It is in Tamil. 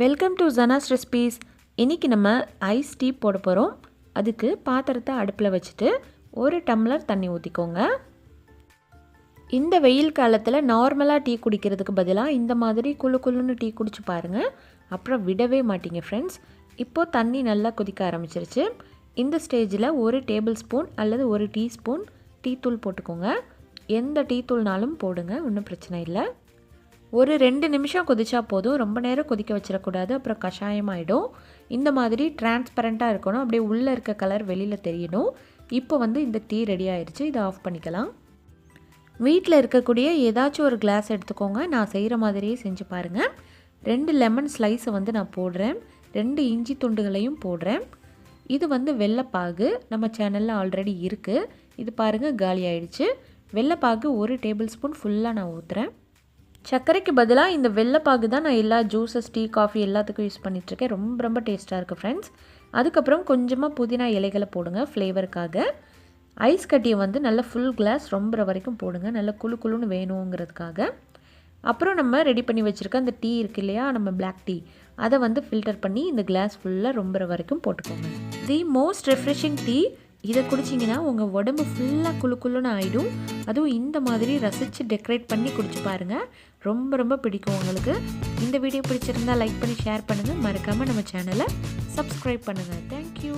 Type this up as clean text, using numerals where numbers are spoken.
Welcome to Janas recipes. இன்றைக்கி நம்ம ஐஸ் டீ போட போகிறோம். அதுக்கு பாத்திரத்தை அடுப்பில் வச்சுட்டு 1 டம்ளர் தண்ணி ஊற்றிக்கோங்க. இந்த வெயில் காலத்தில் நார்மலாக டீ குடிக்கிறதுக்கு பதிலாக இந்த மாதிரி குளு குளுன்னு டீ குடிச்சு பாருங்கள். அப்புறம் விடவே மாட்டீங்க ஃப்ரெண்ட்ஸ். இப்போது தண்ணி நல்லா கொதிக்க ஆரம்பிச்சிருச்சு. இந்த ஸ்டேஜில் 1 டேபிள் ஸ்பூன் அல்லது 1 டீஸ்பூன் டீ தூள் போட்டுக்கோங்க. எந்த டீ தூள்னாலும் போடுங்க, ஒன்றும் பிரச்சனை இல்லை. ஒரு 2 நிமிஷம் கொதிச்சா போதும். ரொம்ப நேரம் கொதிக்க வச்சிடக்கூடாது, அப்புறம் கஷாயமாயிடும். இந்த மாதிரி டிரான்ஸ்பரண்ட்டாக இருக்கணும், அப்படியே உள்ளே இருக்க கலர் வெளியில் தெரியணும். இப்போ இந்த டீ ரெடி ஆயிடுச்சு. இதை ஆஃப் பண்ணிக்கலாம். வீட்டில் இருக்கக்கூடிய ஏதாச்சும் ஒரு கிளாஸ் எடுத்துக்கோங்க. நான் செய்கிற மாதிரியே செஞ்சு பாருங்கள். 2 லெமன் ஸ்லைஸை நான் போடுறேன். 2 இஞ்சி துண்டுகளையும் போடுறேன். இது வெள்ளைப்பாகு நம்ம சேனலில் ஆல்ரெடி இருக்குது. இது பாருங்கள், காலி ஆயிடுச்சு. வெள்ளைப்பாகு 1 டேபிள் ஸ்பூன் ஃபுல்லாக நான் ஊற்றுறேன். சர்க்கரைக்கு பதிலாக இந்த வெள்ளைப்பாகு தான் நான் எல்லா ஜூஸஸ், டீ, காஃபி எல்லாத்துக்கும் யூஸ் பண்ணிகிட்ருக்கேன். ரொம்ப ரொம்ப டேஸ்ட்டாக இருக்குது ஃப்ரெண்ட்ஸ். அதுக்கப்புறம் கொஞ்சமாக புதினா இலைகளை போடுங்க ஃப்ளேவருக்காக. ஐஸ் கட்டியை நல்லா ஃபுல் கிளாஸ் ரொம்புற வரைக்கும் போடுங்க, நல்லா குளு குளுன்னு வேணுங்கிறதுக்காக. அப்புறம் நம்ம ரெடி பண்ணி வச்சுருக்க அந்த டீ இருக்குது இல்லையா, நம்ம பிளாக் டீ, அதை ஃபில்டர் பண்ணி இந்த கிளாஸ் ஃபுல்லாக ரொம்புற வரைக்கும் போட்டுக்கோங்க. The most refreshing tea. இதை குடிச்சிங்கன்னா உங்கள் உடம்பு ஃபுல்லாக குளு குளுன்னு ஆகிடும். அதுவும் இந்த மாதிரி ரசித்து டெக்கரேட் பண்ணி குடிச்சு பாருங்கள். ரொம்ப ரொம்ப பிடிக்கும் உங்களுக்கு. இந்த வீடியோ பிடிச்சிருந்தால் லைக் பண்ணி ஷேர் பண்ணுங்கள். மறக்காமல் நம்ம சேனலை சப்ஸ்கிரைப் பண்ணுங்கள். தேங்க்யூ.